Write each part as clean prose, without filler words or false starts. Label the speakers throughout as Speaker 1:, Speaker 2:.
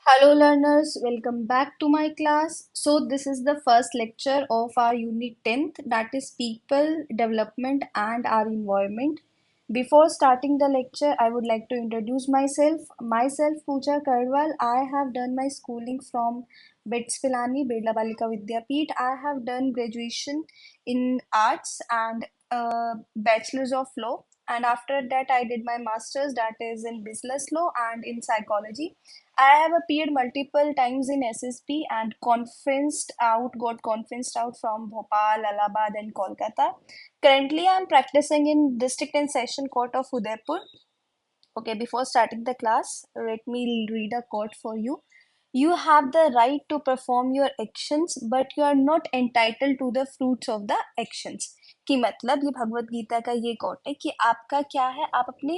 Speaker 1: Hello learners, welcome back to my class. So this is the first lecture of our unit 10th, that is people, development and our environment. Before starting the lecture, I would like to introduce myself. Myself Pooja Karwal. I have done my schooling from BITS Pilani, Birla Balika Vidyapeeth. I have done graduation in arts and bachelor's of law. And after that, I did my master's, that is in business law and in psychology. I have appeared multiple times in SSP and got conferenced out from Bhopal, Allahabad, and Kolkata. Currently, I am practicing in District and Session Court of Udaipur. Okay, before starting the class, let me read a quote for you. You have the right to perform your actions, but you are not entitled to the fruits of the actions. कि मतलब ये भगवत गीता का ये coat है कि आपका क्या है, आप अपने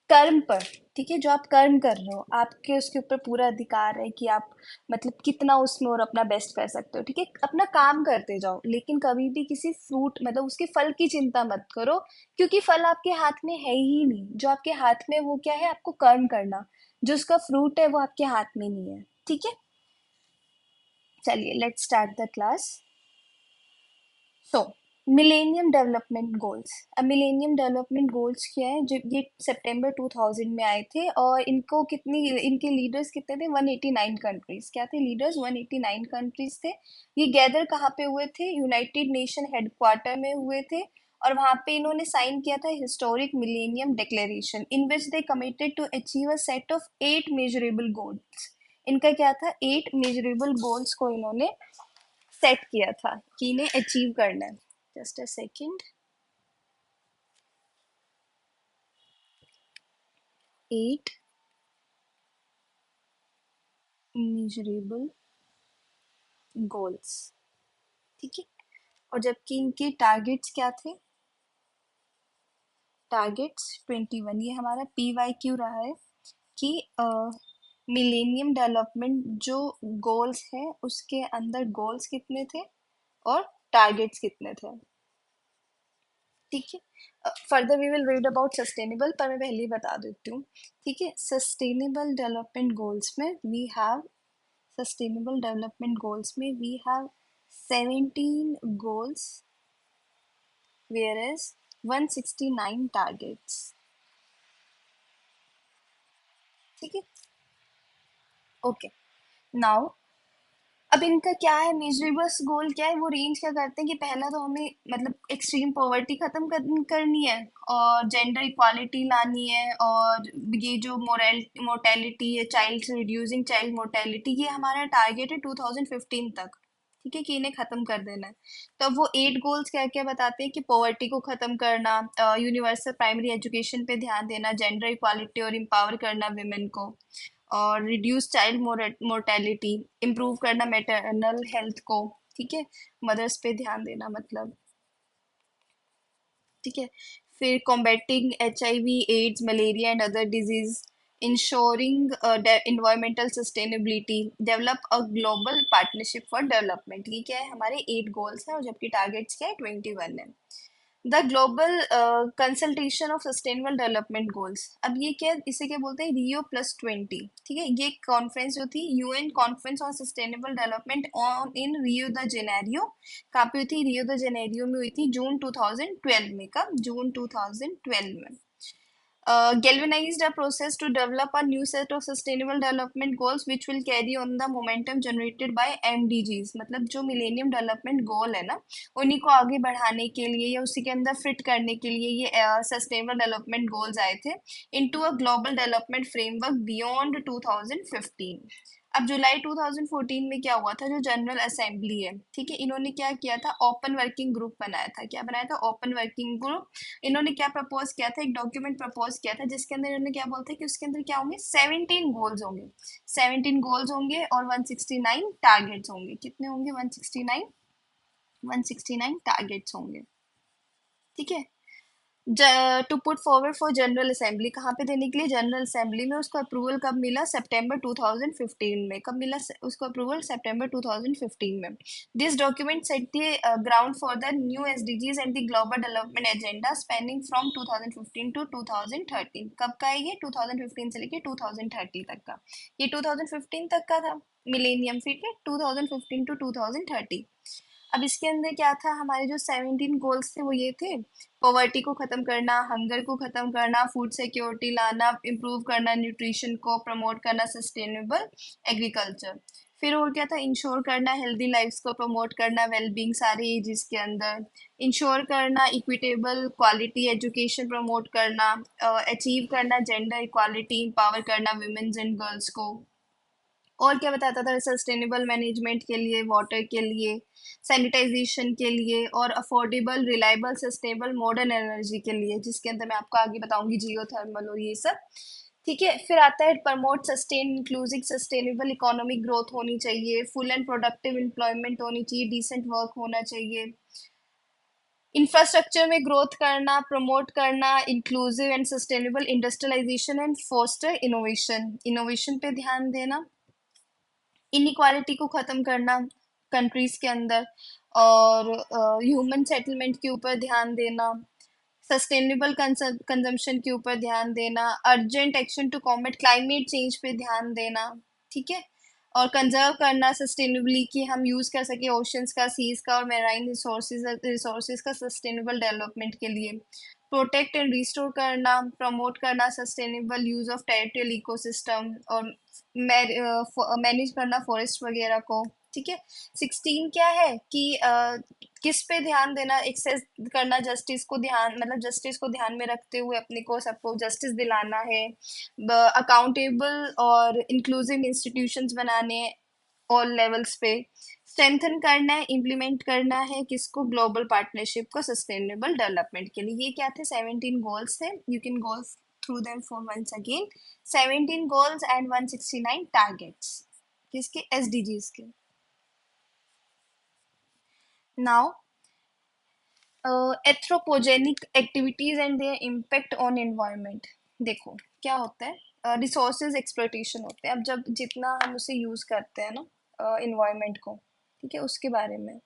Speaker 1: कर्म पर, ठीक है, जो आप कर्म कर रहे हो आपके उसके ऊपर पूरा अधिकार है कि आप मतलब कितना उसमें और अपना बेस्ट कर सकते हो, ठीक है, अपना काम करते जाओ, लेकिन कभी भी किसी फ्रूट मतलब उसके फल की चिंता मत करो, क्योंकि फल आपके हाथ में है ही नहीं। जो आपके हाथ में वो क्या है, आपको कर्म करना, जो उसका फ्रूट है वो आपके हाथ में नहीं है, ठीक है। चलिए let's start the class. So millennium development goals. अब मिलेनियम डेवलपमेंट गोल्स क्या है, जो ये सितंबर 2000 में आए थे, और इनको कितनी इनके लीडर्स कितने थे, 189 कंट्रीज क्या थे, लीडर्स 189 कंट्रीज थे। ये गैदर कहाँ पे हुए थे, यूनाइटेड नेशन हेडक्वार्टर में हुए थे, और वहां पे इन्होंने साइन किया था historic millennium declaration in which they committed to achieve a set of 8 measurable goals. इनका क्या था, 8 मेजरेबल गोल्स को इन्होंने सेट किया था कि इन्हें अचीव करना है। Just a second. 8 measurable goals, ठीक है। और जबकि इनके टारगेट्स क्या थे, टारगेट्स 21। ये हमारा PYQ रहा है कि मिलेनियम डेवलपमेंट जो गोल्स है उसके अंदर गोल्स कितने थे और टारगेट्स कितने थे, ठीक है। Further we will read about sustainable, पर मैं पहले ही बता देती हूँ, ठीक है। सस्टेनेबल डेवलपमेंट गोल्स में we have Sustainable Development Goals में we have 17 goals, whereas 169 targets, ठीक है। ओके, नाउ अब इनका क्या है, मेजरेबल्स गोल क्या है, वो रेंज क्या करते हैं कि पहला तो हमें मतलब एक्सट्रीम पॉवर्टी खत्म करनी है, और जेंडर इक्वालिटी लानी है, और ये जो मोर्टेलिटी है, चाइल्ड रिड्यूसिंग चाइल्ड मोर्टेलिटी, ये हमारा टारगेट है 2015 तक, ठीक है, कि इन्हें खत्म कर देना है। तो अब वो 8 गोल्स क्या क्या बताते हैं कि पॉवर्टी को खत्म करना, यूनिवर्सल प्राइमरी एजुकेशन पे ध्यान देना, जेंडर इक्वालिटी और एम्पावर करना विमेन को, और रिड्यूस चाइल्ड मोर्टेलिटी, इम्प्रूव करना मैटरनल हेल्थ को, ठीक है, मदर्स पे ध्यान देना मतलब, ठीक है। फिर combating HIV, AIDS, malaria and other disease, ensuring environmental sustainability, develop a global partnership for development. ये क्या है, हमारे 8 गोल्स हैं, और जबकि टारगेट्स क्या है, 21 है। The global consultation of sustainable development goals, अब ये क्या, इसे क्या बोलते हैं, Rio+20, ठीक है। ये कॉन्फ्रेंस जो थी, UN conference on sustainable development on in Rio de Janeiro, कहाँ पे हुई थी, रियो द जेनेरियो में हुई थी, जून 2012 में। कब, जून 2012 में। Galvanized a process to develop a new set of sustainable development goals which will carry on the momentum generated by MDGs, मतलब जो मिलेनियम डेवलपमेंट गोल है ना, उन्हीं को आगे बढ़ाने के लिए या उसी के अंदर फिट करने के लिए ये सस्टेनेबल डेवलपमेंट गोल्स आए थे into a global development framework beyond 2015। अब जुलाई 2014 में क्या हुआ था, जो जनरल असेंबली है, ठीक है, इन्होंने क्या किया था, ओपन वर्किंग ग्रुप बनाया था। क्या बनाया था, ओपन वर्किंग ग्रुप। इन्होंने क्या प्रपोज किया था, एक डॉक्यूमेंट प्रपोज किया था जिसके अंदर इन्होंने क्या बोलते हैं कि उसके अंदर क्या होंगे, 17 गोल्स होंगे और 169 टारगेट्स होंगे। कितने होंगे, 169 टारगेट्स होंगे, ठीक है। To put forward for general assembly, कहाँ पे देने के लिए? जनरल असेंबली में। उसको अप्रूवल कब मिला? सितंबर 2015 में। कब मिला उसको अप्रूवल? सितंबर 2015 में। This document set the ground for the new SDGs and the global development agenda spanning from 2015 to 2030। कब का है ये? 2015 से लेके 2030 तक का। ये 2015 तक का था मिलेनियम, ठीक है, 2015 टू 2030। अब इसके अंदर क्या था? हमारे जो 17 गोल्स थे वो ये थे: पॉवर्टी को ख़त्म करना, हंगर को ख़त्म करना, फूड सिक्योरिटी लाना, इम्प्रूव करना न्यूट्रिशन को, प्रमोट करना सस्टेनेबल एग्रीकल्चर। फिर और क्या था? इंश्योर करना हेल्दी लाइफ्स को, प्रमोट करना वेलबींग सारे एजेस के अंदर, इंश्योर करना इक्विटेबल क्वालिटी एजुकेशन प्रमोट करना, अचीव करना जेंडर इक्वालिटी, एम्पावर करना वुमेन्स एंड गर्ल्स को। और क्या बताता था? सस्टेनेबल मैनेजमेंट के लिए, वाटर के लिए, सैनिटाइजेशन के लिए, और affordable reliable sustainable modern energy के लिए, जिसके अंदर मैं आपको आगे बताऊंगी जियो थर्मल और ये सब। ठीक है, फिर आता है promote sustain inclusive sustainable economic growth होनी चाहिए, फुल एंड प्रोडक्टिव एम्प्लॉयमेंट होनी चाहिए, डिसेंट वर्क होना चाहिए, इंफ्रास्ट्रक्चर में ग्रोथ करना, प्रमोट करना inclusive and sustainable industrialisation and foster innovation, innovation पे ध्यान देना, इनइक्वालिटी को ख़त्म करना कंट्रीज के अंदर, और ह्यूमन सेटलमेंट के ऊपर ध्यान देना, सस्टेनेबल कंजम्पशन के ऊपर ध्यान देना, urgent action to combat climate change पे ध्यान देना। ठीक है, और कंजर्व करना सस्टेनेबली, कि हम यूज़ कर सके ओशंस का, सीज का और मेराइन रिसोर्सेज का सस्टेनेबल डेवलपमेंट के लिए, प्रोटेक्ट एंड रिस्टोर करना, प्रमोट करना sustainable use of territorial ecosystem, और मैनेज करना फॉरेस्ट वगैरह को। ठीक है, 16 क्या है कि किस पे ध्यान देना? एक्सेस करना जस्टिस को, ध्यान मतलब जस्टिस को ध्यान में रखते हुए अपने को सबको जस्टिस दिलाना है, अकाउंटेबल और इंक्लूसिव इंस्टीट्यूशंस बनाने ऑल लेवल्स पे, स्ट्रेंथन करना है, इम्प्लीमेंट करना है किसको? ग्लोबल पार्टनरशिप को सस्टेनेबल डेवलपमेंट के लिए। ये क्या थे? 17 गोल्स थे। You can go through them for once again. 17 goals and 169 targets, किसके? एसडीजीज के। Now anthropogenic activities and their impact on environment. देखो क्या होता है, रिसोर्सेज एक्सप्लोइटेशन होते हैं। अब जब जितना हम उसे यूज करते हैं ना एनवायरनमेंट को, ठीक है, उसके बारे में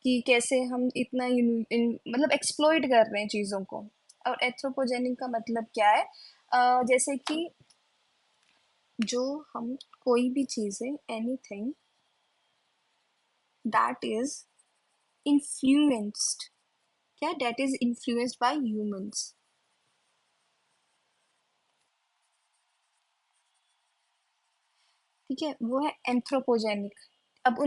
Speaker 1: कि कैसे हम इतना मतलब एक्सप्लॉइट कर रहे हैं चीज़ों को। और एथ्रोपोजेनिक का मतलब क्या है? जैसे कि जो हम कोई भी चीज़ है, एनीथिंग दैट इज इन्फ्लुएंस्ड, क्या? That is influenced by humans. ठीक है, वो है एंथ्रोपोजेनिक। अब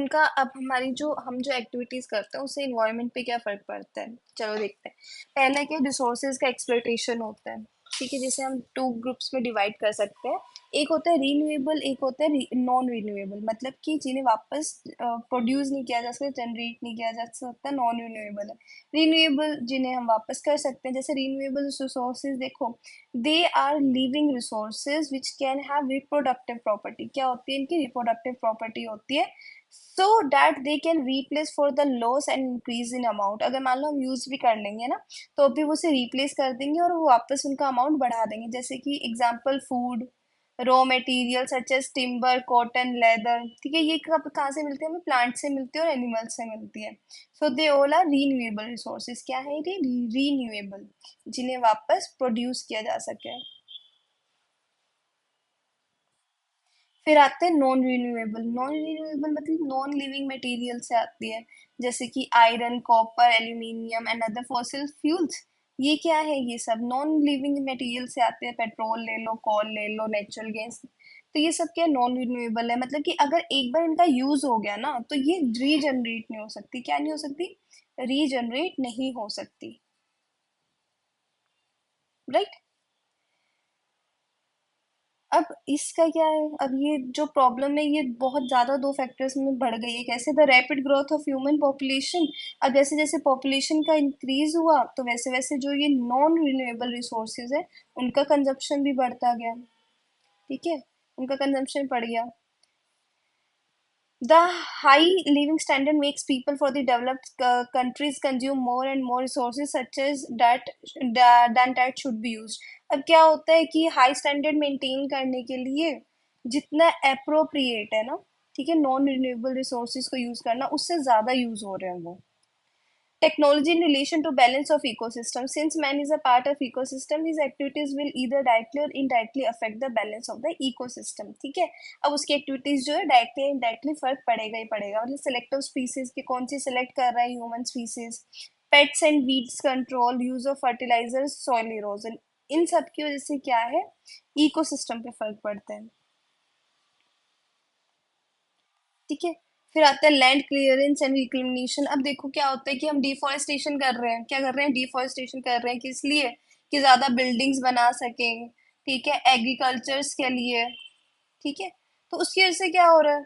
Speaker 1: हमारी जो हम जो एक्टिविटीज करते हैं उससे इन्वायरमेंट पे क्या फर्क पड़ता है, चलो देखते हैं। पहले क्या? रिसोर्सेज का एक्सप्लोइटेशन होता है। ठीक है, जिसे हम टू ग्रुप्स में डिवाइड कर सकते हैं। एक होता है रीन्यूएबल, एक होता है नॉन रीन्यूएबल, मतलब कि जिन्हें वापस प्रोड्यूस नहीं किया जा सकता, जनरेट नहीं किया जा सकता, नॉन रीन्यूएबल है। रीन्यूएबल जिन्हें हम वापस कर सकते हैं, जैसे रीन्यूएबल रिसोर्सेज देखो, they are living resources which can have reproductive property. क्या होती है इनकी? रिप्रोडक्टिव प्रॉपर्टी होती है, so that they can replace for the loss and increase in amount. अगर मान लो हम यूज भी कर लेंगे ना, तो अभी वो उसे रिप्लेस कर देंगे और वो वापस उनका अमाउंट बढ़ा देंगे। जैसे कि example food, raw material such as timber, cotton, leather. ठीक है, ये कब कहाँ से मिलते हैं? हमें प्लांट से मिलती है और एनिमल से मिलती है। So they all are renewable resources. क्या है ये? रीन्यूएबल, जिन्हें वापस प्रोड्यूस किया जा सके। फिर आते हैं नॉन रिन्यूएबल। नॉन रिन्यूएबल मतलब नॉन लिविंग मटेरियल से आती है, जैसे कि iron, copper, aluminium and other fossil fuels. ये क्या है? ये सब नॉन लिविंग मटेरियल से आते हैं। पेट्रोल ले लो, कोल ले लो, नेचुरल गैस। तो ये सब क्या? नॉन रिन्यूएबल है। मतलब कि अगर एक बार इनका यूज हो गया ना, तो ये रीजनरेट नहीं हो सकती। क्या नहीं हो सकती? रीजनरेट नहीं हो सकती, राइट। अब इसका क्या है? अब ये जो प्रॉब्लम है ये बहुत ज़्यादा दो फैक्टर्स में बढ़ गई है। कैसे? The rapid growth of human population. अब जैसे जैसे पॉपुलेशन का इंक्रीज हुआ, तो वैसे वैसे जो ये नॉन रिन्यूएबल रिसोर्सेज है उनका कंजप्शन भी बढ़ता गया। ठीक है, उनका कंजप्शन बढ़ गया। The high living standard makes people for the developed countries consume more and more resources such as than that should be used. अब क्या होता है कि हाई स्टैंडर्ड मेंटेन करने के लिए जितना अप्रोप्रिएट है ना, ठीक है, नॉन रिन्यूएबल रिसोर्सेज को यूज करना उससे ज्यादा यूज हो रहे हैं वो. Technology in relation to balance of ecosystem. Since man is a part of ecosystem, his activities will either directly or indirectly affect the balance of the ecosystem. ठीक है. अब उसकी एक्टिविटीज जो है डायरेक्टली इनडायरेक्टली फर्क पड़ेगा ही पड़ेगा. मतलब सिलेक्टिव स्पीसीज की कौन सी सिलेक्ट कर रहा है, human species. Pets and weeds control, use of fertilisers, soil erosion, इन सब की वजह से क्या है, इकोसिस्टम पे फर्क पड़ता है. ठीक है. फिर आता है लैंड क्लियरेंस एंड रिक्लेमेशन. अब देखो क्या होता है कि हम डिफॉरेस्टेशन कर रहे हैं. क्या कर रहे हैं, डिफॉरेस्टेशन कर रहे हैं किस लिए, कि ज्यादा बिल्डिंग्स बना सकें. ठीक है, एग्रीकल्चर्स के लिए. ठीक है. तो उसकी वजह से क्या हो रहा है,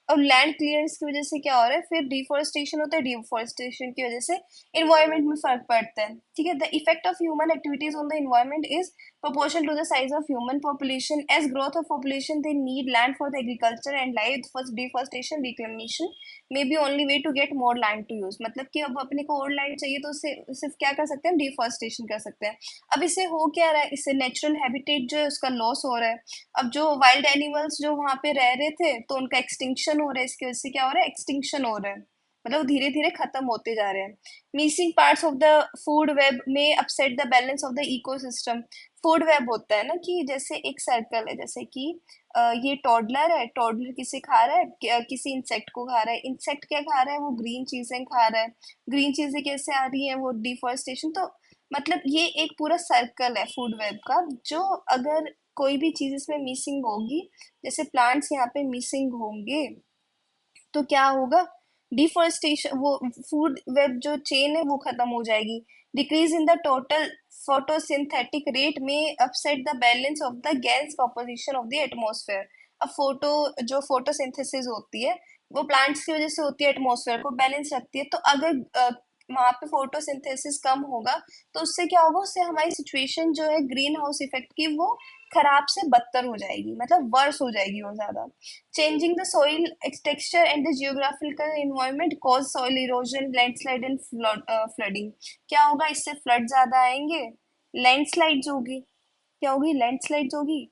Speaker 1: अब लैंड क्लियरेंस की वजह से क्या हो रहा है, फिर डिफोरेस्टेशन होता है. डिफोरेस्टेशन की वजह से इन्वायरमेंट में फर्क पड़ता है. ठीक है. The effect of human activities on the environment is proportional to the size of human population. As growth of population, they need land for the agriculture and life. First deforestation, reclamation may be only way to get more land to use. मतलब कि अब अपने को और land चाहिए तो उससे सिर्फ क्या कर सकते हैं, डिफोरेस्टेशन कर सकते हैं. अब इससे हो क्या रहा है, इससे नेचुरल हैबिटेट जो है उसका लॉस हो रहा है. अब जो वाइल्ड एनिमल्स जो वहां पे रह रहे थे तो उनका एक्सटिंक्शन हो रहा है. इसकी वजह से क्या हो रहा है, एक्सटिंक्शन हो रहा है. मतलब धीरे धीरे खत्म होते जा रहे हैं. Missing parts of the food web में upset the balance of the ecosystem. Food web होता है ना, कि जैसे एक सर्कल है, जैसे कि ये टॉडलर है, टॉडलर किसे खा रहा है, किसी इंसेक्ट को खा रहा है. इंसेक्ट क्या खा रहा है, वो ग्रीन चीजें खा रहा है. ग्रीन चीजें कैसे आ रही हैं, वो डिफोरेस्टेशन. तो मतलब ये एक पूरा सर्कल है फूड वेब का, जो अगर कोई भी चीज इसमें मिसिंग होगी, जैसे प्लांट्स यहाँ पे मिसिंग होंगे, तो क्या होगा, डिफोरेस्टेशन, वो फूड वेब जो चेन है वो खत्म हो जाएगी. Decrease in the total photosynthetic rate में upset the balance of the gas composition of the atmosphere. अब जो फोटोसिंथेसिस होती है वो प्लांट्स की वजह से होती है, एटमॉस्फेयर को बैलेंस रखती है. तो अगर वहां पे फोटोसिंथेसिस कम होगा तो उससे क्या होगा, उससे हमारी सिचुएशन जो है ग्रीन हाउस इफेक्ट की, वो खराब से बदतर हो जाएगी, मतलब वर्स हो जाएगी वो ज्यादा. Changing the soil texture and the geographical environment cause soil erosion, landslide and flooding. क्या होगा, इससे फ्लड ज्यादा आएंगे, लैंडस्लाइड्स होगी. क्या होगी, लैंडस्लाइड्स होगी.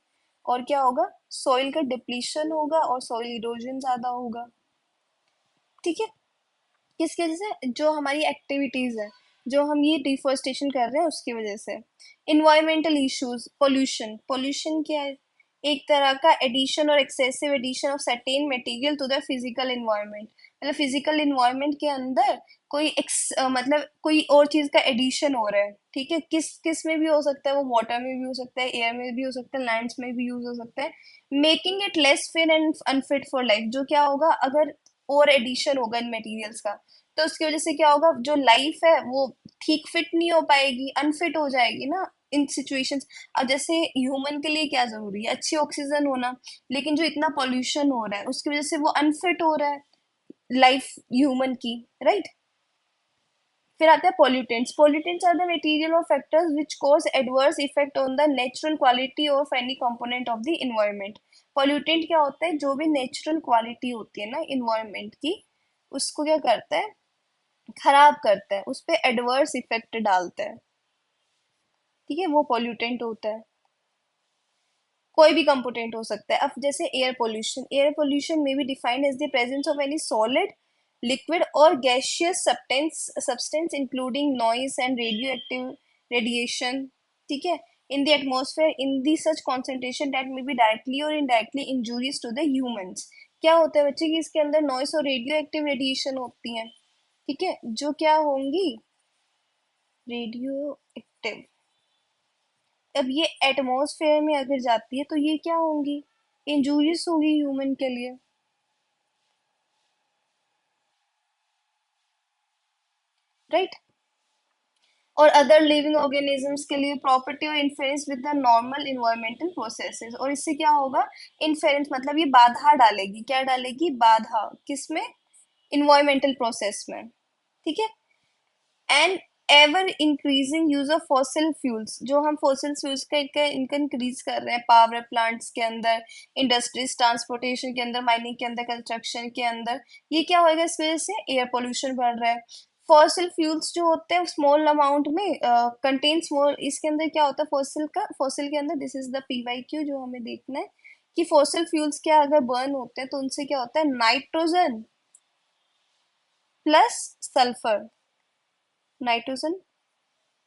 Speaker 1: और क्या होगा, सॉइल का डिप्लीशन होगा और सॉइल इरोजन ज्यादा होगा. ठीक है. किसकी वजह से, जो हमारी एक्टिविटीज है, जो हम ये डिफोरेस्टेशन कर रहे हैं उसकी वजह से. Environmental issues, pollution. पोल्यूशन क्या है, एक तरह का एडिशन और excessive addition of certain material to the physical environment. मतलब फिजिकल इन्वायरमेंट के अंदर कोई मतलब कोई और चीज का एडिशन हो रहा है. ठीक है, किस किस में भी हो सकता है, वो वाटर में भी हो सकता है, एयर में भी हो सकता है, लैंड्स में भी यूज हो सकता है. Making it less fit and unfit for life. जो क्या होगा, अगर और एडिशन होगा इन मटेरियल्स का, तो उसकी वजह से क्या होगा, जो लाइफ है वो ठीक फिट नहीं हो पाएगी, अनफिट हो जाएगी ना इन सिचुएशंस. अब जैसे ह्यूमन के लिए क्या जरूरी है, अच्छी ऑक्सीजन होना, लेकिन जो इतना पॉल्यूशन हो रहा है उसकी वजह से वो अनफिट हो रहा है लाइफ ह्यूमन की, राइट. फिर आता है pollutants. Pollutants are the material or factors which cause adverse effect on the natural quality of any component of the environment. Pollutant क्या होता है, जो भी नेचुरल क्वालिटी होती है ना इन्वायरमेंट की, उसको क्या करता है, खराब करता है, उस पर एडवर्स इफेक्ट डालता है. ठीक है, वो पोल्यूटेंट होता है. कोई भी कंपोनेंट हो सकता है. अब जैसे एयर पोल्यूशन. एयर पोल्यूशन में be defined as the presence of any solid, liquid or gaseous substance including noise and radioactive radiation. ठीक है, in the atmosphere in the such concentration that may be directly or indirectly injurious to the humans. क्या होता है बच्चे कि इसके अंदर noise और रेडियो एक्टिव रेडिएशन होती है. ठीक है, जो क्या होंगी, रेडियो एक्टिव. अब ये एटमॉस्फेयर में अगर जाती है तो ये क्या होंगी, इंजूरियस होगी ह्यूमन के लिए, राइट. और अदर लिविंग ऑर्गेनिजम्स के लिए property or interference with the normal environmental processes. और इससे क्या होगा, इंफेरेंस मतलब ये बाधा डालेगी. क्या डालेगी, बाधा, किसमें, इन्वायरमेंटल प्रोसेस में. ठीक है. And ever increasing use of fossil fuels, जो हम फॉसिल फ्यूल्स का इनका इंक्रीज कर रहे हैं पावर प्लांट्स के अंदर, इंडस्ट्रीज, ट्रांसपोर्टेशन के अंदर, माइनिंग के अंदर, कंस्ट्रक्शन के अंदर, ये क्या होएगा, इस वजह से एयर पोल्यूशन बढ़ रहा है। फॉसिल फ्यूल्स जो होते हैं स्मॉल अमाउंट में कंटेन स्मॉल, इसके अंदर क्या होता है फॉसिल का, फॉसिल के अंदर, दिस इज द PYQ जो हमें देखना है कि फॉसिल फ्यूल्स क्या अगर बर्न होते हैं तो उनसे क्या होता है, nitrogen plus sulphur, nitrogen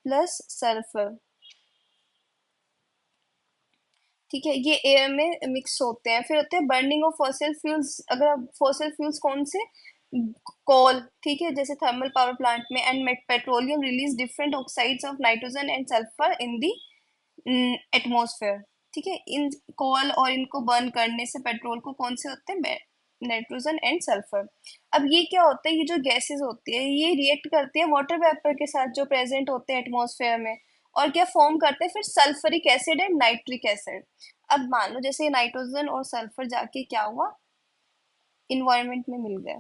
Speaker 1: plus sulphur, ठीक है, ये एयर में मिक्स होते हैं। फिर होते हैं बर्निंग ऑफ फॉसिल फ्यूल्स, अगर फॉसिल फ्यूल्स कौन से, कोल, ठीक है, जैसे थर्मल पावर प्लांट में, and petroleum release different oxides of nitrogen and sulphur in the atmosphere, ठीक है, इन कोल और इनको बर्न करने से पेट्रोल को कौन से होते हैं, नाइट्रोजन एंड सल्फर। अब ये क्या होता है, ये जो गैसेस होती है ये रिएक्ट करती है वाटर वेपर के साथ जो प्रेजेंट होते हैं एटमॉस्फेयर में, और क्या फॉर्म करते हैं फिर sulphuric acid and nitric acid. अब मान लो जैसे नाइट्रोजन और सल्फर जाके क्या हुआ, इन्वायरमेंट में मिल गया,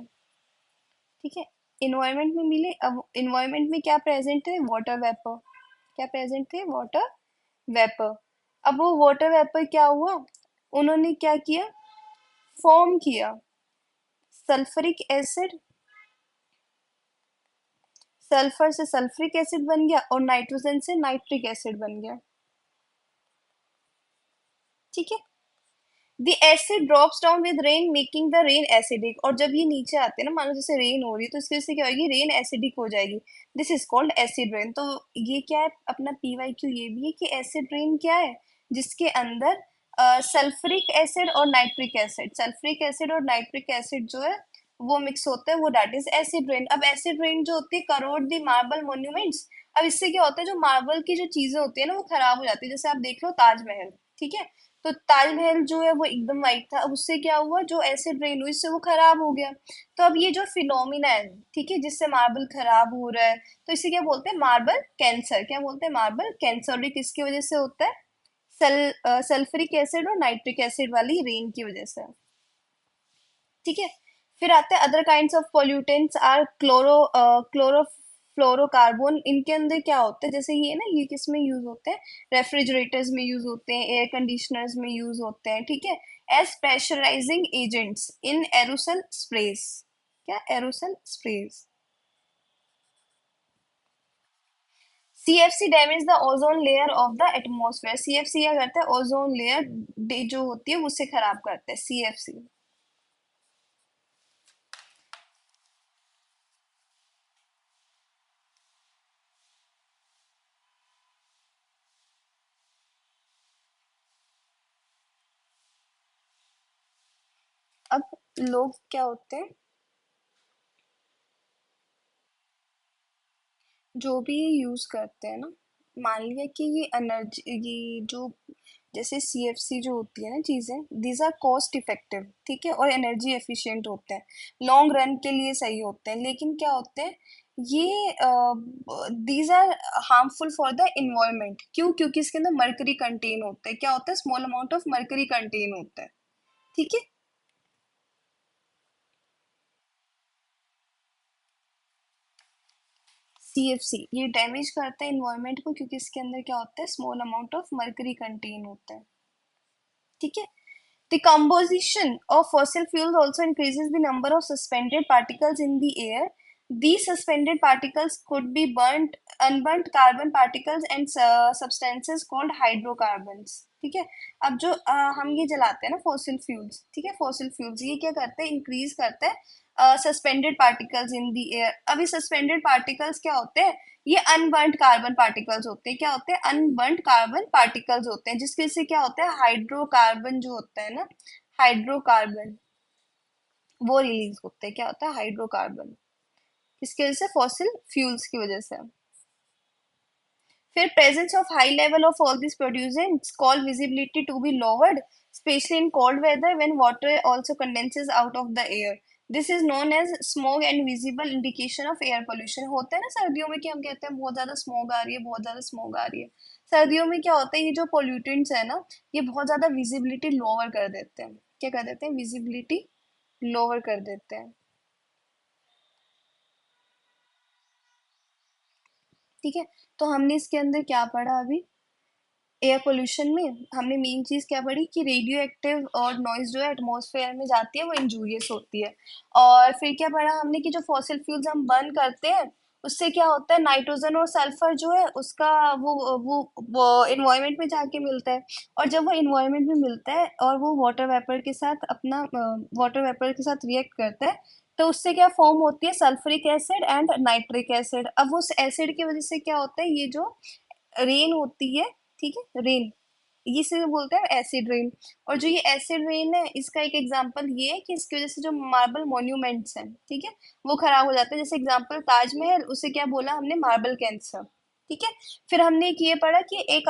Speaker 1: ठीक है, इन्वायरमेंट में मिले, अब इन्वायरमेंट में क्या प्रेजेंट है, वाटर वेपर, क्या प्रेजेंट थे, वाटर वेपर। अब वो वाटर वेपर क्या हुआ, उन्होंने क्या किया, फॉर्म किया सल्फरिक एसिड, सल्फर से सल्फ्रिक एसिड बन गया और नाइट्रोजन से नाइट्रिक एसिड बन गया, ठीक है। The acid drops down with rain making the rain acidic, और जब ये नीचे आते हैं ना, मान लो जैसे रेन हो रही है तो इसकी वजह से क्या होगी, रेन एसिडिक हो जाएगी, this is called acid rain. तो ये क्या है अपना PYQ, ये भी है कि एसिड रेन क्या है, जिसके अंदर सल्फ्रिक एसिड और नाइट्रिक एसिड, सल्फ्रिक एसिड और नाइट्रिक एसिड जो है वो मिक्स होते हैं, वो दैट इज एसिड रेन। अब एसिड रेन जो होती है करोड दी मार्बल मोन्यूमेंट्स, अब इससे क्या होता है, जो मार्बल की जो चीजें होती है ना वो खराब हो जाती है, जैसे आप देख लो ताजमहल, ठीक है, तो ताजमहल जो है वो एकदम वाइट था, अब उससे क्या हुआ, जो एसिड रेन हुई इससे वो खराब हो गया। तो अब ये जो फिनोमिना है, ठीक है, जिससे मार्बल खराब हो रहा है, तो इसे क्या बोलते हैं, मार्बल कैंसर, क्या बोलते हैं, मार्बल कैंसर। और ये किसकी वजह से होता है, सल्फ्रिक एसिड और नाइट्रिक एसिड वाली रेन की वजह से, ठीक है। फिर आते हैं other kinds of pollutants are chlorofluorocarbon, इनके अंदर क्या होता है, जैसे ये ना, ये किस में यूज होते हैं, रेफ्रिजरेटर्स में यूज होते हैं, एयर कंडीशनर्स में यूज होते हैं, ठीक है, as pressurising agents in aerosol sprays, क्या aerosol sprays. CFC damage the ozone layer of the atmosphere, CFC क्या करता है, ओजोन लेयर जो होती है उसे खराब करता है CFC। अब लोग क्या होते हैं, जो भी ये यूज करते हैं ना, मान लिया कि ये एनर्जी, ये जो जैसे CFC जो होती है ना चीजें, दीज आर कॉस्ट इफेक्टिव, ठीक है, और एनर्जी एफिशिएंट होते हैं, लॉन्ग रन के लिए सही होते हैं, लेकिन क्या होते हैं ये, these are harmful for the environment, क्यों, क्योंकि इसके अंदर मरकरी कंटेन होता है, क्या होता है, small amount of mercury contain होता है, ठीक है। CFC ये डैमेज करता है इन्वायरमेंट को, क्योंकि इसके अंदर क्या होता है, small amount of mercury contain होता है, ठीक है। The composition of fossil fuels also increases the number of suspended particles in the air. These suspended particles could be burnt, unburnt carbon particles and substances called hydrocarbons. ठीक है, अब जो हम ये जलाते हैं ना फॉसिल फ्यूल्स, ठीक है, फॉसिल फ्यूल्स ये क्या करते हैं, इंक्रीज करते हैं suspended particles in the air. अब ये सस्पेंडेड पार्टिकल्स क्या होते हैं, ये अनबर्न्ड कार्बन पार्टिकल्स होते हैं, क्या होते हैं, अनबर्न्ड कार्बन पार्टिकल्स होते हैं, जिसकी वजह से क्या होता है, हाइड्रोकार्बन जो होता है ना, हाइड्रोकार्बन वो रिलीज होते हैं, क्या होता है, हाइड्रोकार्बन, किसकी वजह से, फॉसिल फ्यूल्स की वजह से। फिर presence of high level of all these producers call visibility to be lowered, especially in cold weather when water also condenses out of the air. This is known as smog and visible indication of air pollution. होता है ना सर्दियों में कि हम कहते हैं बहुत ज्यादा स्मोग आ रही है, बहुत ज्यादा स्मोग आ रही है, सर्दियों में क्या होता है, ये जो पोल्यूटेंट्स है ना, ये बहुत ज्यादा विजिबिलिटी लोअर कर देते हैं, क्या कर देते हैं, विजिबिलिटी लोअर कर देते हैं, ठीक है। तो हमने इसके अंदर क्या पढ़ा अभी, एयर पोल्यूशन में हमने मेन चीज क्या पढ़ी कि रेडियो एक्टिव और नॉइज जो है एटमॉस्फेयर में जाती है वो इंजूरियस होती है। और फिर क्या पढ़ा हमने कि जो फॉसिल फ्यूल्स हम बर्न करते हैं उससे क्या होता है, नाइट्रोजन और सल्फर जो है उसका वो इन्वायरमेंट में जाके मिलता है। और जब वो इन्वायरमेंट में मिलता है और वो वाटर वेपर के साथ अपना वाटर वेपर के साथ रिएक्ट करता है, तो उससे क्या फॉर्म होती है, sulphuric acid and nitric acid. अब उस एसिड की वजह से क्या होता है, ये जो रेन होती है, ठीक है, रेन, इसे बोलते हैं एसिड रेन। और जो ये एसिड रेन है इसका एक एग्जांपल ये है कि इसकी वजह से जो मार्बल मॉन्यूमेंट्स हैं, ठीक है, वो खराब हो जाते हैं। जैसे एग्जांपल ताजमहल, उसे क्या बोला हमने, मार्बल कैंसर। ठीक है। फिर हमने एक ये पढ़ा कि एक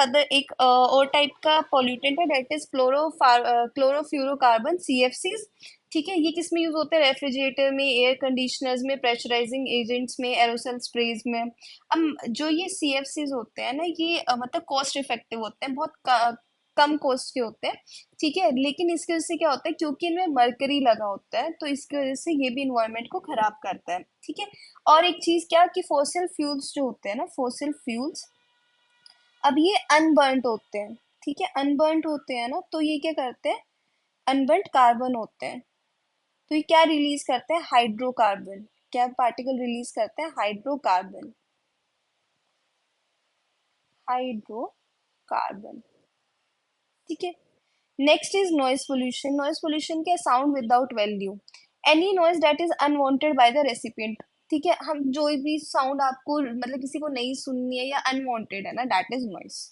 Speaker 1: और टाइप का पॉल्यूटेंट है, दैट इज क्लोरोफ्लोरोकार्बन, CFCs। ठीक है, ये किस में यूज होते हैं, रेफ्रिजरेटर में, एयर कंडीशनर्स में, प्रेशराइजिंग एजेंट्स में, एरोसल स्प्रेज में। अब जो ये CFCs होते हैं ना, ये मतलब कॉस्ट इफेक्टिव होते हैं, बहुत कम कॉस्ट के होते हैं। ठीक है, लेकिन इसकी वजह से क्या होता है, क्योंकि इनमें मरकरी लगा होता है तो इसकी वजह से ये भी इन्वायरमेंट को खराब करता है। ठीक है। और एक चीज क्या कि फॉसिल फ्यूल्स जो होते हैं ना, फॉसिल फ्यूल्स, अब ये अनबर्न्ड होते हैं। ठीक है, अनबर्न्ड होते हैं ना, तो ये क्या करते हैं, अनबर्न्ड कार्बन होते हैं। तो ये क्या रिलीज करते हैं, हाइड्रोकार्बन। क्या पार्टिकल रिलीज करते हैं, हाइड्रोकार्बन, हाइड्रोकार्बन। ठीक है। Next is noise pollution. Noise pollution क्या, sound without value, any noise that is unwanted by the recipient. ठीक है, हम जो भी साउंड आपको मतलब किसी को नहीं सुननी है या अनवांटेड है ना, that is noise.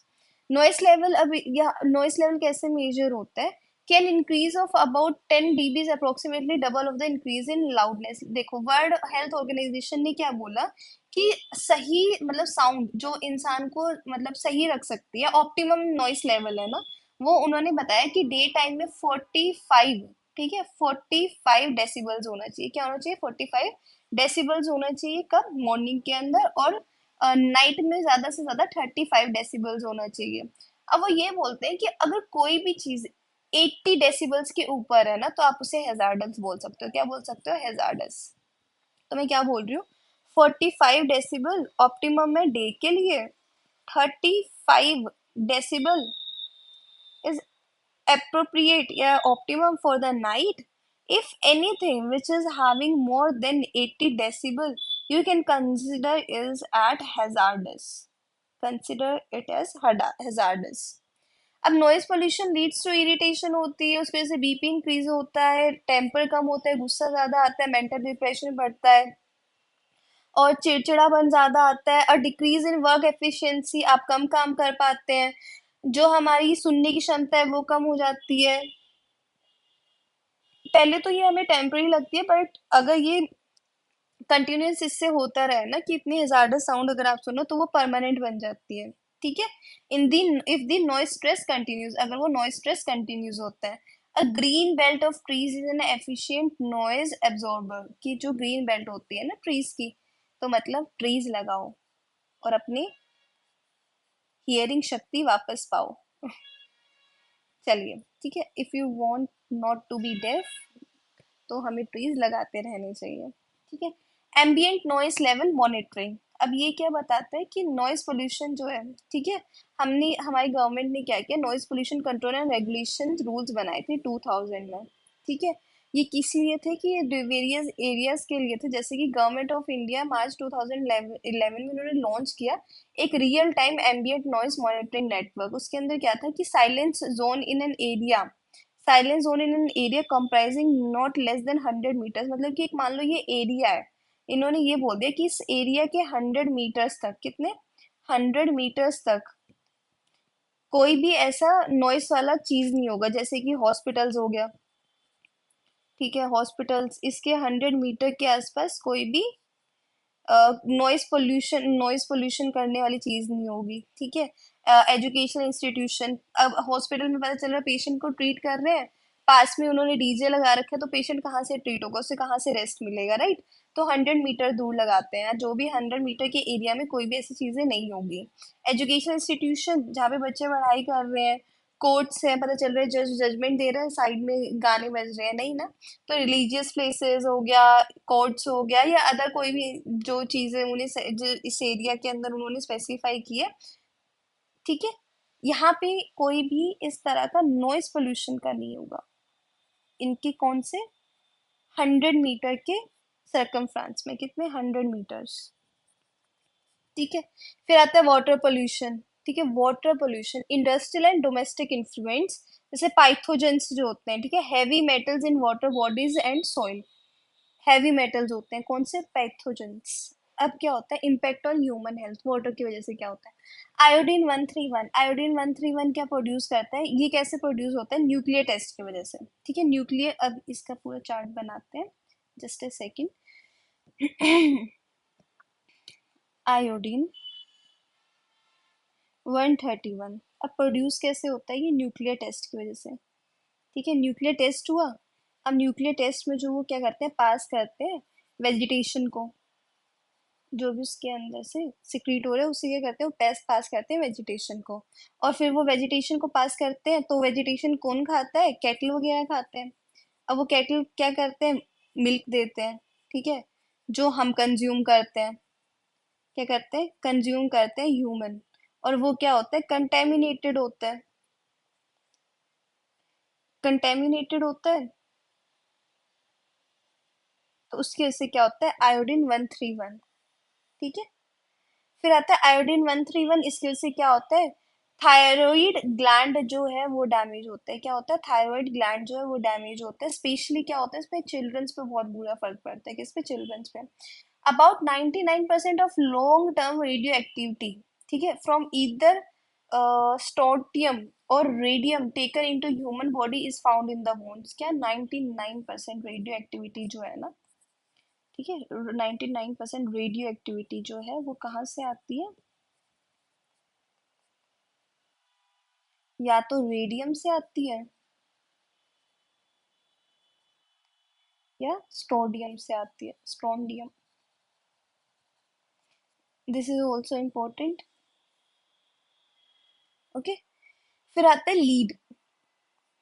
Speaker 1: Noise level, अब यह नॉइस लेवल कैसे मेजर होता है, can increase of about 10 dB, approximately double of the increase in loudness. देखो, वर्ल्ड हेल्थ ऑर्गेनाइजेशन ने क्या बोला कि सही मतलब साउंड जो इंसान को मतलब सही रख सकती है, ऑप्टिमम नॉइस लेवल है ना, वो उन्होंने बताया कि डे टाइम में 45, ठीक है, 45 डेसिबल्स होना चाहिए। क्या होना चाहिए, 45 डेसिबल्स होना चाहिए, कब, मॉर्निंग के अंदर। और नाइट में ज्यादा से ज्यादा 35 डेसिबल्स होना चाहिए। अब वो ये बोलते हैं कि अगर कोई भी चीज 80 डेसिबल्स के ऊपर है ना, तो आप उसे हैजार्डस बोल सकते हो। क्या बोल सकते हो, हैजार्डस। तो मैं क्या बोल रही हूँ, 45 डेसिबल ऑप्टिमम है डे के लिए, 35 डेसिबल is appropriate या optimum for the night. If anything which is having more than 80 decibel, you can consider is at hazardous, consider it as hazardous। अब noise pollution leads to irritation होती है, उसकी वजह से BP increase होता है, temper कम होता है, गुस्सा ज्यादा आता है, मेंटल डिप्रेशन बढ़ता है, और चिड़चिड़ापन ज्यादा आता है, और डिक्रीज इन वर्क एफिशिएंसी, आप कम काम कर पाते हैं, जो हमारी सुनने की क्षमता है वो कम हो जाती है। पहले तो ये हमें टेम्पररी लगती है, बट अगर ये कंटिन्यूस इससे होता रहे ना कि इतनी हजार्डस साउंड अगर आप सुनो तो वो परमानेंट बन जाती है। ठीक है। In the if the noise stress continues, अगर वो नॉइज स्ट्रेस कंटिन्यूज होता है। A green belt of trees is an efficient noise absorber, की जो ग्रीन बेल्ट होती है ना ट्रीज की, तो मतलब ट्रीज लगाओ और अपनी हियरिंग शक्ति वापस पाओ। चलिए, ठीक है, if you want not to be deaf, तो हमें ट्रीज लगाते रहने चाहिए। ठीक है। एम्बियंट नॉइस लेवल मॉनिटरिंग, अब ये क्या बताता है कि नॉइस पोल्यूशन जो है, ठीक है, हमने हमारी गवर्नमेंट ने क्या किया, noise pollution control and regulation rules बनाए थे 2000 में। ठीक है। ये किस लिए थे कि ये वेरियस एरियाज के लिए थे, जैसे कि गवर्नमेंट ऑफ इंडिया मार्च 2011 में उन्होंने लॉन्च किया एक real time ambient noise monitoring network. उसके अंदर क्या था कि silence zone in an area comprising not less than 100 metres, मतलब कि एक मान लो ये एरिया है, इन्होंने ये बोल दिया कि इस एरिया के 100 मीटर्स तक, कितने, 100 मीटर्स तक कोई भी ऐसा नॉइस वाला चीज नहीं होगा, जैसे कि हॉस्पिटल्स हो गया। ठीक है, हॉस्पिटल्स, इसके 100 मीटर के आसपास कोई भी नॉइस पोल्यूशन करने वाली चीज नहीं होगी। ठीक है। एजुकेशन इंस्टीट्यूशन, अब हॉस्पिटल में पता चल रहा है पेशेंट को ट्रीट कर रहे हैं, पास में उन्होंने डीजे लगा रखा है, तो पेशेंट कहाँ से ट्रीट होगा, उसे कहाँ से रेस्ट मिलेगा, राइट। तो 100 मीटर दूर लगाते हैं, जो भी 100 मीटर के एरिया में कोई भी ऐसी चीजें नहीं होगी। एजुकेशन इंस्टीट्यूशन, जहाँ पे बच्चे पढ़ाई कर रहे हैं, कोर्ट्स है, पता चल रहा है जज जजमेंट दे रहा है, साइड में गाने बज रहे हैं, नहीं ना। तो रिलीजियस प्लेसेस हो गया, कोर्ट्स हो गया, या अदर कोई भी जो चीजें उन्हें जो इस एरिया के अंदर उन्होंने स्पेसिफाई की है, ठीक है, यहाँ पे कोई भी इस तरह का नॉइस पोल्यूशन का नहीं होगा, इनके कौन से 100 मीटर के सर्कमफ्रेंस में, कितने 100 मीटर्स, ठीक है। फिर आता है वाटर पोल्यूशन, ठीक है। Water pollution, industrial and domestic influence, जैसे पाइथोजेंस जो होते हैं, ठीक है, heavy metals in water bodies and soil, heavy metals होते हैं कौन से, पैथोजेंस। अब क्या होता है impact on human health, water की वजह से क्या होता है, आयोडीन 131, आयोडीन 131 क्या प्रोड्यूस करता है, ये कैसे प्रोड्यूस होता है, न्यूक्लियर टेस्ट की वजह से, ठीक है, न्यूक्लियर। अब इसका पूरा चार्ट बनाते हैं, जस्ट ए सेकेंड। आयोडीन 131 अब प्रोड्यूस कैसे होता है, ये न्यूक्लियर टेस्ट की वजह से, ठीक है, न्यूक्लियर टेस्ट हुआ। अब न्यूक्लियर टेस्ट में जो वो क्या करते हैं, पास करते हैं वेजिटेशन को, जो भी उसके अंदर से सिक्रीट हो रहा है उसे क्या करते हैं, वो पास पास करते हैं वेजिटेशन को, और फिर वो वेजिटेशन को पास करते हैं, तो वेजिटेशन कौन खाता है, कैटल वगैरह खाते हैं। अब वो कैटल क्या करते हैं, मिल्क देते हैं, ठीक है, जो हम कंज्यूम करते हैं, क्या करते हैं, कंज्यूम करते हैं ह्यूमन, और वो क्या होता है, कंटेमिनेटेड होता है, कंटेमिनेटेड होता है, तो उसकी वजह से क्या होता है, आयोडीन 131, ठीक है। फिर आता है आयोडीन 131, इसकी वजह से क्या होता है, थायराइड ग्लैंड जो है वो डैमेज होता है, क्या होता है, थायराइड ग्लैंड जो है वो डैमेज होता है, स्पेशली क्या होता है, इस पे चिल्ड्रंस पे बहुत बुरा फर्क पड़ता है, किस पे, चिल्ड्रंस पे। About 99% of long term radio activity, ठीक है, फ्रॉम ईदर स्टोटियम और radium taken into human body is found in the bones, क्या 99% रेडियो एक्टिविटी जो है ना, ठीक है, 99% रेडियो एक्टिविटी जो है वो कहाँ से आती है, या तो रेडियम से आती है या स्टोडियम से आती है, strontium, this is also important, okay. फिर आता है लीड,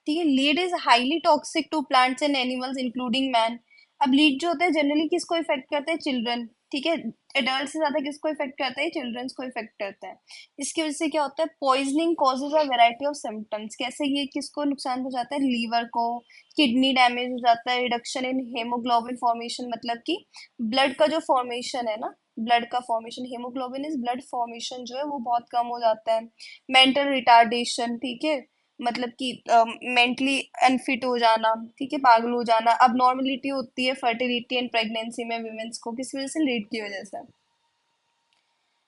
Speaker 1: ठीक है, lead is highly toxic to plants and animals including man. अब लीड जो होता है जनरली किसको इफेक्ट करता है, चिल्ड्रन, ठीक है, एडल्ट से ज्यादा किसको इफेक्ट करता है, चिल्ड्रंस को इफेक्ट करता है। इसकी वजह से क्या होता है, poisoning causes a variety of symptoms, कैसे ये किसको नुकसान पहुंचाता है, लीवर को, किडनी डैमेज हो जाता है, रिडक्शन इन हेमोग्लोबिन फॉर्मेशन, मतलब कि ब्लड का जो फॉर्मेशन है ना, ब्लड का formation, haemoglobin is blood formation जो है वो बहुत कम हो जाता है। मेंटल रिटार्डेशन, ठीक है, मतलब कि मेंटली अनफिट हो जाना, ठीक है, पागल हो जाना। अब नॉर्मलिटी होती है फर्टिलिटी एंड प्रेगनेंसी में विमेंस को, किस वजह से, लीड की वजह से।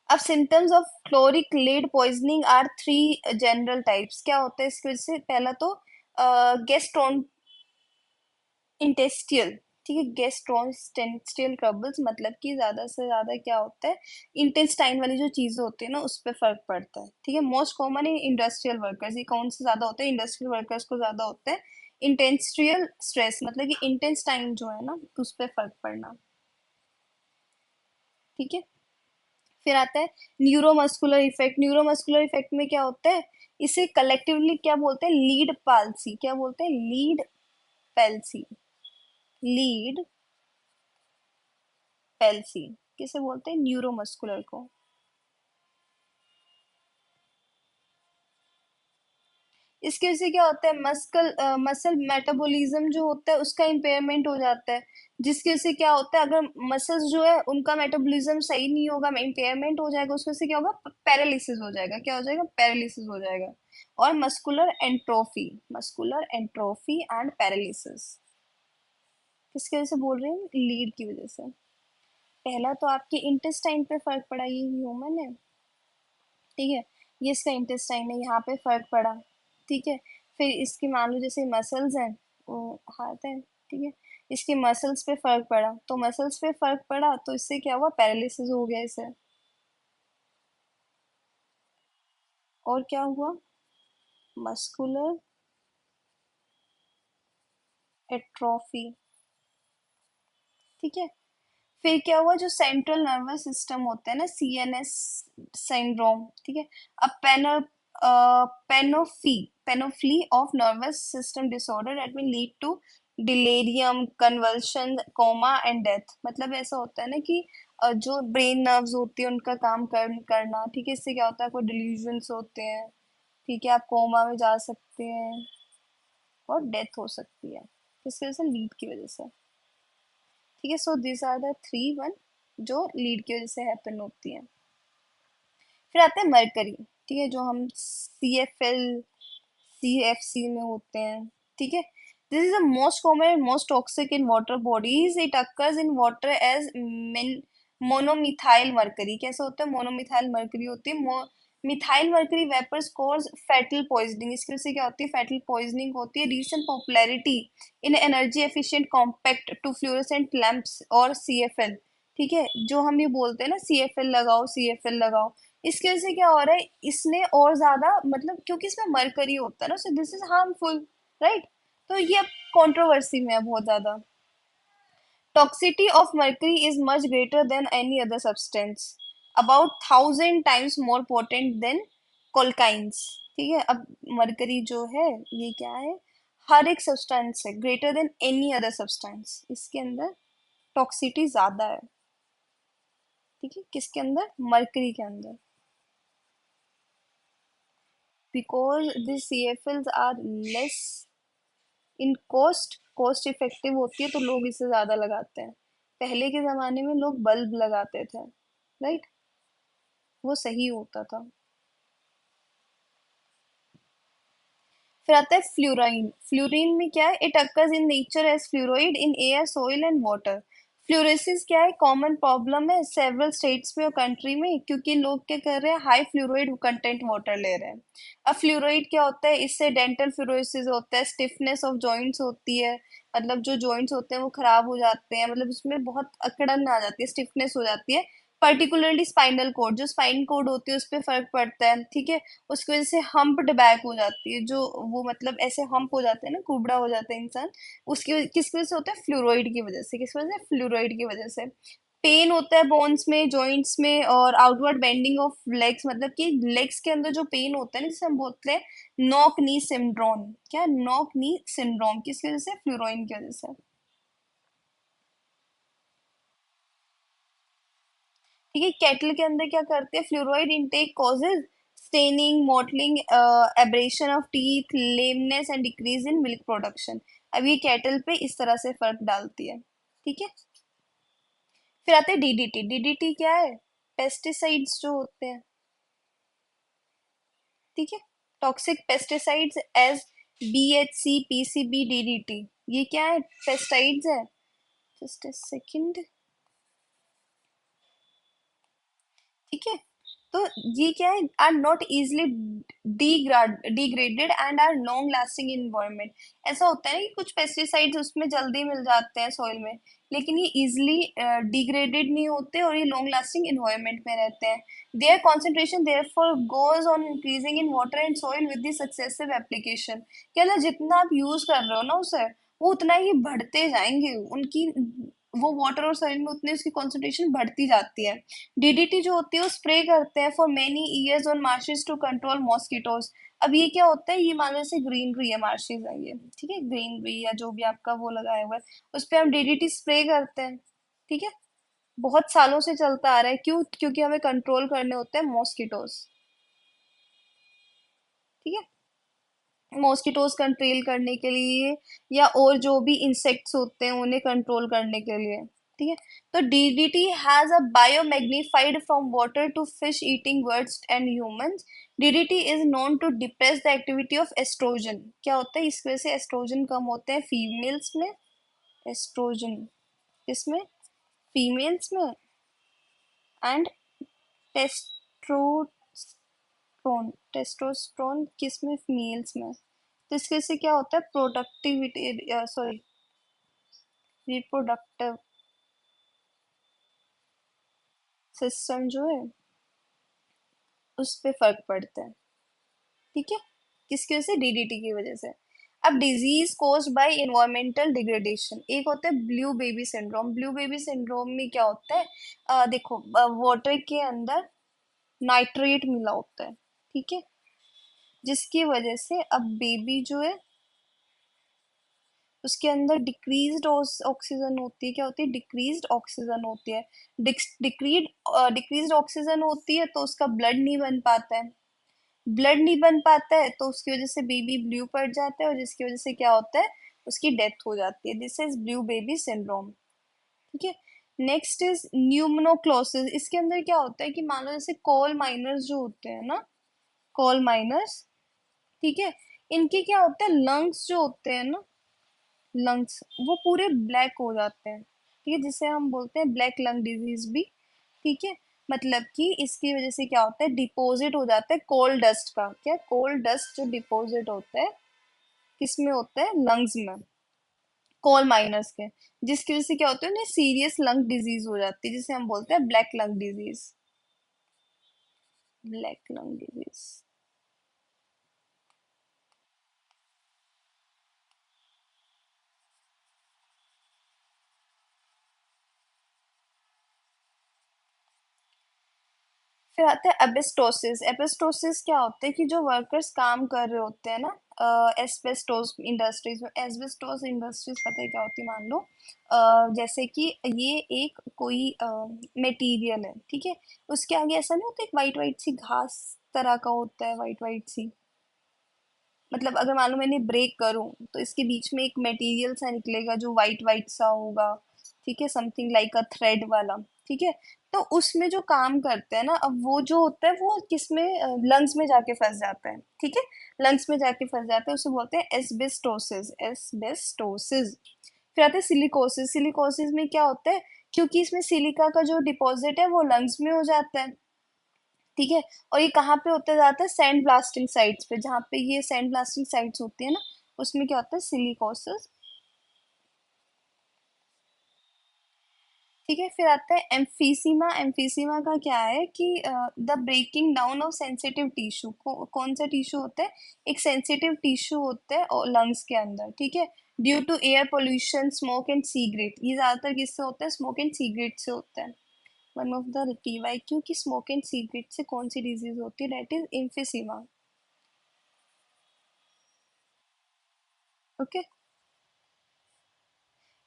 Speaker 1: अब symptoms of chronic lead poisoning are 3 general types, क्या होता है इसकी वजह से, पहला तो गेस्ट्रोन इंटेस्टियल, ठीक है, गैस्ट्रोइंटेस्टाइनल ट्रबल्स, मतलब कि ज्यादा से ज्यादा क्या होता है, इंटेस्टाइन वाली जो चीजें होती है ना उस पर फर्क पड़ता है, ठीक है। Most common in industrial workers, ये कौन से ज्यादा होते हैं, इंडस्ट्रियल वर्कर्स को ज्यादा होता है। इंटेंस्ट्रियल स्ट्रेस, मतलब कि इंटेस्टाइन जो है ना उस पर फर्क पड़ना, ठीक है। फिर आता है न्यूरोमस्कुलर इफेक्ट, न्यूरोमस्कुलर इफेक्ट में क्या होता है, इसे कलेक्टिवली क्या बोलते हैं, लीड पाल्सी, क्या बोलते हैं, लीड पैल्सी, लीड पैल्सी किसे बोलते हैं, न्यूरोमस्कुलर को। इसकी वजह से क्या होता है, मसल मेटाबॉलिज्म जो होता है उसका इम्पेयरमेंट हो जाता है, जिसकी वजह से क्या होता है, अगर मसल्स जो है उनका मेटाबॉलिज्म सही नहीं होगा, इम्पेयरमेंट हो जाएगा, उसकी वजह से क्या होगा, पैरालिसिस हो जाएगा, क्या हो जाएगा, पैरालिसिस हो जाएगा। और मस्कुलर एंट्रोफी एंड पैरालिसिस किसकी वजह से बोल रहे हैं, लीड की वजह से। पहला तो आपके इंटेस्टाइन पे फर्क पड़ा, ये ह्यूमन है, ठीक है, ये इसका इंटेस्टाइन है, यहाँ पे फर्क पड़ा, ठीक है। फिर इसकी मान लो जैसे मसल्स हैं, वो हाथ है, ठीक है, इसके मसल्स पे फर्क पड़ा, तो मसल्स पे फर्क पड़ा तो इससे क्या हुआ, पैरालिसिस हो गया इसे। और क्या हुआ, मस्कुलर एट्रोफी, ठीक है। फिर क्या हुआ, जो सेंट्रल नर्वस सिस्टम होता है ना, सीएनएस सिंड्रोम, ठीक है। अब पेनोफी panoply of nervous system disorder that will lead to delirium, convulsion, coma and death। मतलब ऐसा होता है ना कि जो ब्रेन नर्व्स होती है उनका काम करना, ठीक है, इससे क्या होता है, कोई डिल्यूजन्स होते हैं, ठीक है, आप कोमा में जा सकते हैं और डेथ हो सकती है किसकी वजह से, लीड की वजह से। ठीक है, so this are the three one जो लीड की वजह से हैपन होती है। फिर आते हैं मरकरी, ठीक है, जो हम CFL CFC में होते हैं, ठीक है। This is the most common most toxic in water bodies, it occurs in water as monomethyl mercury. कैसे होता है, मोनोमिथाइल मरकरी होती है। Methyl mercury vapours cause fatal poisoning, इसकी वजह से क्या होती है, फैटल पॉइजनिंग होती है। Recent popularity in energy efficient compact to fluorescent lamps और CFL, ठीक है, जो हम ये बोलते हैं ना CFL लगाओ CFL लगाओ, इसकी वजह से क्या हो रहा है, इसने और ज्यादा मतलब क्योंकि इसमें मरकरी होता है ना, so this is harmful, right. तो ये अब कंट्रोवर्सी में है बहुत ज्यादा। Toxicity of mercury is much greater than any other substance, about 1000 times more potent than colchicines. ठीक है, अब मरकरी जो है ये क्या है, हर एक सब्सटेंस है greater than any other substance, इसके अंदर टॉक्सिटी ज्यादा है। ठीक है, किसके अंदर, मरकरी के अंदर, because this CFLs are less in cost effective होती है तो लोग इसे ज्यादा लगाते हैं। पहले के जमाने में लोग बल्ब लगाते थे, राइट, वो सही होता था। फिर आता है फ्लोराइन। फ्लोरीन में क्या है, it occurs in nature as fluoride in air soil and water. Fluorosis क्या है, कॉमन प्रॉब्लम है सेवरल स्टेट्स में और कंट्री में, क्योंकि लोग क्या कर रहे हैं, हाई फ्लोराइड कंटेंट वाटर ले रहे हैं। अब फ्लोराइड क्या होता है, इससे डेंटल फ्लोरोसिस होता है, स्टिफनेस ऑफ जॉइंट्स होती है, मतलब जो जॉइंट्स होते हैं वो खराब हो जाते हैं, मतलब उसमें बहुत अकड़न आ जाती है, स्टिफनेस हो जाती है। पर्टिकुलरली स्पाइनल कोड, जो स्पाइन कोड होती है उस पर फर्क पड़ता है, ठीक है। उसकी वजह से हम्प्ड बैक हो जाती है, जो वो मतलब ऐसे हम्प हो जाते हैं ना, कुबड़ा हो जाता है इंसान, उसकी किसकी वजह से होता है, फ्लूरोइड की वजह से। किस वजह से, फ्लूरोइड की वजह से। पेन होता है बोन्स में, जॉइंट्स में, और आउटवर्ड बेंडिंग ऑफ लेग्स, मतलब कि लेग्स के अंदर जो पेन होता है ना, जिसे हम बोलते हैं नॉक नी सिंड्रोम। क्या, नॉक नी सिंड्रोम, किसकी वजह से, फ्लूरोइन की वजह से। ठीक है, केटल के अंदर क्या करते हैं, fluoride intake causes staining, mottling, abrasion of teeth, lameness and decrease in milk production. अब ये केटल पे इस तरह से फर्क डालती है। ठीक है, फिर आते हैं DDT। DDT क्या है, पेस्टिसाइड्स जो होते हैं, ठीक है, toxic pesticides as BHC, PCB, DDT, ये क्या है, पेस्टिसाइड्स है। जस्ट अ सेकंड, ठीक है। तो ये क्या है, are not easily degraded and are long lasting in environment. ऐसा होता है ना कि कुछ पेस्टिसाइड्स उसमें जल्दी मिल जाते हैं सॉइल में, लेकिन ये इजिली डिग्रेडेड नहीं होते और ये लॉन्ग लास्टिंग इन्वायरमेंट में रहते हैं। Their concentration therefore goes on increasing in water and soil with the successive application. क्या ना, जितना आप यूज कर रहे हो ना उसे, वो उतना ही बढ़ते जाएंगे उनकी, वो वाटर और सॉइल में उतनी उसकी कॉन्सेंट्रेशन बढ़ती जाती है। DDT जो होती है वो स्प्रे करते हैं for many years on marshes to control mosquitoes. अब ये क्या होता है, ये मान लो जैसे ग्रीनरी है, मार्शेज है ये, ठीक है, ग्रीनरी या जो भी आपका वो लगाया हुआ है, उस पे हम DDT स्प्रे करते हैं, ठीक है। बहुत सालों से चलता आ रहा है, क्यों, क्योंकि हमें कंट्रोल करने होते हैं मॉस्किटोज, ठीक है, मॉस्किटोज कंट्रोल करने के लिए, या और जो भी इंसेक्ट्स होते हैं उन्हें कंट्रोल करने के लिए, ठीक है। तो DDT has a biomagnified from water to fish eating birds and humans. DDT is known to depress the activity of oestrogen. क्या होता है, इस वजह से एस्ट्रोजन कम होते हैं फीमेल्स में, एस्ट्रोजन इसमें, फीमेल्स में, एंड टेस्टोस्टेरोन, टेस्टोस्टेरोन किस में, मेल्स में। तो इसके से क्या होता है, प्रोडक्टिविटी, सॉरी, रिप्रोडक्टिव सिस्टम जो है उस पे फर्क पड़ता है, ठीक है, किसकी वजह से, DDT की वजह से। अब disease caused by environmental degradation, एक होता है blue baby syndrome. Blue baby syndrome में क्या होता है, देखो, वाटर के अंदर नाइट्रेट मिला होता है, ठीक है, जिसकी वजह से अब बेबी जो है उसके अंदर डिक्रीज्ड ऑक्सीजन होती है। क्या होती है? डिक्रीज्ड ऑक्सीजन होती है। डिक्रीड डिक्रीज्ड ऑक्सीजन होती है तो उसका ब्लड नहीं बन पाता है। ब्लड नहीं बन पाता है तो उसकी वजह से बेबी ब्लू पड़ जाता है, और जिसकी वजह से क्या होता है? उसकी डेथ हो जाती है। This is blue baby syndrome. ठीक है। Next is pneumoconiosis. इसके अंदर क्या होता है कि मान लो जैसे कोल माइनर्स जो होते हैं ना, कोल माइनर्स, ठीक है, इनके क्या होता है, लंग्स जो होते हैं ना, लंग्स वो पूरे ब्लैक हो जाते हैं। ठीक है, जिसे हम बोलते हैं ब्लैक लंग डिजीज भी। ठीक है, मतलब कि इसकी वजह से क्या होता है, डिपॉजिट हो जाता है कोल डस्ट का। क्या? कोल डस्ट जो डिपॉजिट होता है किसमें होता है? लंग्स में, कोल माइनर्स के। जिसकी वजह से क्या होता है, उन्हें सीरियस लंग डिजीज हो जाती है, जिसे हम बोलते हैं black lung disease. Black lung disease. फिर आता है एबिस्टोसिस। एबिस्टोसिस क्या होता है कि जो वर्कर्स काम कर रहे होते हैं ना, एस्बेस्टोस इंडस्ट्रीज में, एस्बेस्टोस इंडस्ट्रीज पता है क्या होती है? मान लो जैसे कि ये एक कोई मटेरियल है, ठीक है, उसके आगे ऐसा नहीं होता, एक वाइट वाइट सी घास तरह का होता है, वाइट वाइट सी। मतलब अगर मान लो मैंने ब्रेक करूं तो इसके बीच में एक मटेरियल सा निकलेगा जो वाइट वाइट सा होगा। ठीक है, समथिंग लाइक अ थ्रेड वाला। ठीक है, तो उसमें जो काम करते हैं ना, अब वो जो होता है वो किसमें? लंग्स में जाके फंस जाता है। ठीक है, लंग्स में जाके फंस जाता है, उसे बोलते हैं एस्बेस्टोसिस। एस्बेस्टोसिस। फिर आता है सिलिकोसिस। सिलिकोसिस में क्या होता है, क्योंकि इसमें सिलिका का जो डिपॉजिट है वो लंग्स में हो जाता है। ठीक है, और ये कहाँ पे होता जाता है? सैंड ब्लास्टिंग साइट्स पे, जहाँ पे ये सैंड ब्लास्टिंग साइट्स होती है ना, उसमें क्या होता है? सिलिकोसिस। ठीक है, फिर आता है एम्फीसीमा। एम्फीसीमा का क्या है कि the breaking down of sensitive tissue. कौन सा टिश्यू होता है? एक सेंसिटिव टिश्यू होता है और लंग्स के अंदर। ठीक है, due to air pollution, smoke and cigarette. ये ज्यादातर किससे होता है? स्मोक एंड सिगरेट से होता है। वन ऑफ द पीवाईक्यू की स्मोक एंड सिगरेट से कौन सी डिजीज होती है, दैट इज एम्फीसीमा। ओके।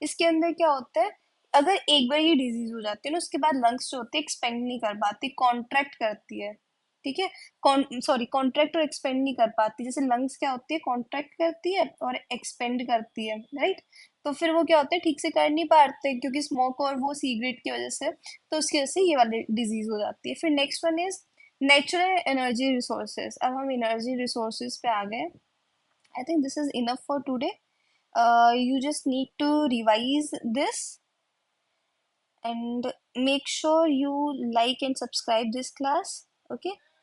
Speaker 1: इसके अंदर क्या होता है, अगर एक बार ये डिजीज हो जाती है ना, उसके बाद लंग्स जो होती है एक्सपेंड नहीं कर पाती, कॉन्ट्रैक्ट करती है। ठीक है, सॉरी, कॉन्ट्रैक्ट और एक्सपेंड नहीं कर पाती। जैसे लंग्स क्या होती है, कॉन्ट्रैक्ट करती है और एक्सपेंड करती है, राइट। तो फिर वो क्या होता है, ठीक से कर नहीं पाते क्योंकि स्मोक और वो सिगरेट की वजह से। तो उसकी वजह से ये वाली डिजीज हो जाती है। फिर next one is natural energy resources. अब हम एनर्जी रिसोर्सेज पे आ गए। I think this is enough for today. You just need to revise this and make sure you like and subscribe this class. Okay.